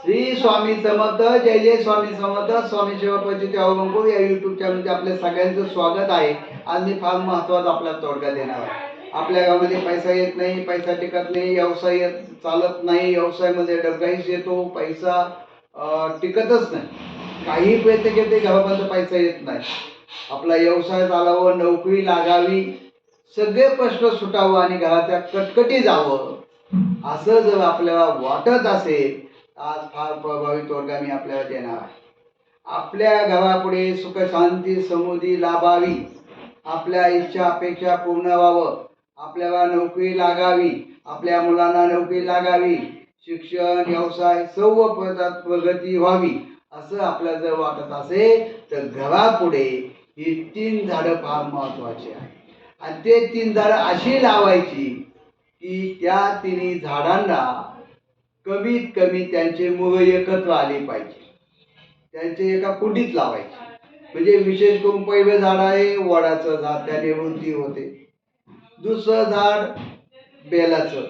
श्री स्वामी समर्थ. जय जय स्वामी समर्थ. स्वामी सेवा परिचिती अवलंबून या यूट्यूब चॅनलमध्ये आपल्या सगळ्यांचं स्वागत आहे. आज मी फार महत्त्वाचा आपला तोडगा देणार आहे. आपल्या गावामध्ये पैसा येत नाही, पैसा टिकत नाही, व्यवसाय चालत नाही, व्यवसायामध्ये डबघाईस येतो, पैसा टिकतच नाही. काही पैसे घेते घरापर्यंत पैसा येत नाही. आपला व्यवसाय चालावं, नोकरी लागावी, सगळे प्रश्न सुटावं आणि घराच्या कटकटी जावं असं जर आपल्याला वाटत असेल, आज फार प्रभावी तोडगा मी आपल्याला देणार आहे. आपल्या घरापुढे सुख शांती समृद्धी लाभावी, आपल्या इच्छा अपेक्षा पूर्ण व्हावं, आपल्याला नोकरी लागावी, आपल्या मुलांना नोकरी लागावी, शिक्षण व्यवसाय सर्व पदात प्रगती व्हावी असं आपल्याला जर वाटत असेल तर घरापुढे ही 3 झाडं फार महत्वाची आहे. आणि ते 3 झाडं अशी लावायची की त्या 3 झाडांना कमीत कमी त्यांचे मुळ एकत्र आले पाहिजे. त्यांचे एका कुंडीत लावायचे. म्हणजे विशेष करून पहिलं झाड आहे वडाचं झाड, त्याने वृद्धी होते. दुसरं झाड बेलाचं,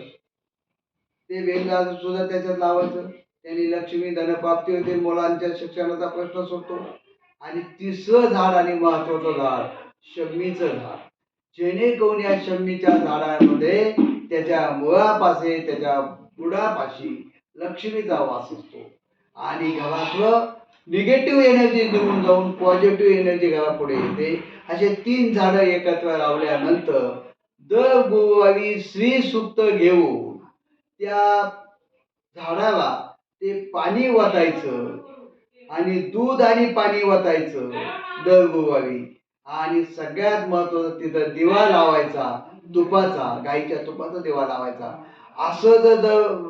ते बेल झाड सुद्धा त्याच्यात लावायचं, त्याने लक्ष्मी धनप्राप्ती होते, मुलांच्या शिक्षणाचा प्रश्न सुटतो. आणि तिसरं झाड आणि महत्वाचं झाड शमीचं झाड, जेणेकरून या शमीच्या झाडामध्ये त्याच्या मुळापाशी त्याच्या बुडापाशी लक्ष्मीचा वास असतो आणि घरातलं निगेटिव्ह एनर्जी निघून जाऊन पॉझिटिव्ह एनर्जी घरापुढे येते. असे 3 झाडं एकत्र लावल्यानंतर दर गुरुवारी श्री सुक्त घेऊन त्या झाडाला ते पाणी वतायचं आणि दूध आणि पाणी वतायचं दर गुरुवारी. आणि सगळ्यात महत्वाचं तिथं दिवा लावायचा, तुपाचा, गाईच्या तुपाचा दिवा लावायचा. असं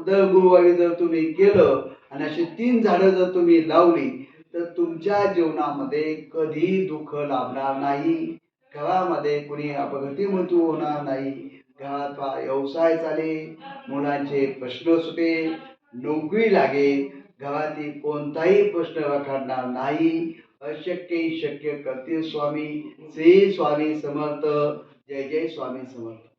दर गुरुवारी जर तुम्ही केलं आणि अशी 3 झाडं जर तुम्ही लावली तर तुमच्या जीवनामध्ये कधी दुःख लाभणार नाही. घरामध्ये कुणी अपघाती मृत्यू होणार नाही. घराचा व्यवसाय चालेल, मुलांचे प्रश्न सुटेल, नोकरी लागेल, घरातील कोणताही प्रश्न रखडणार नाही. अशक्य शक्य करतील स्वामी. श्री स्वामी समर्थ. जय जय स्वामी समर्थ.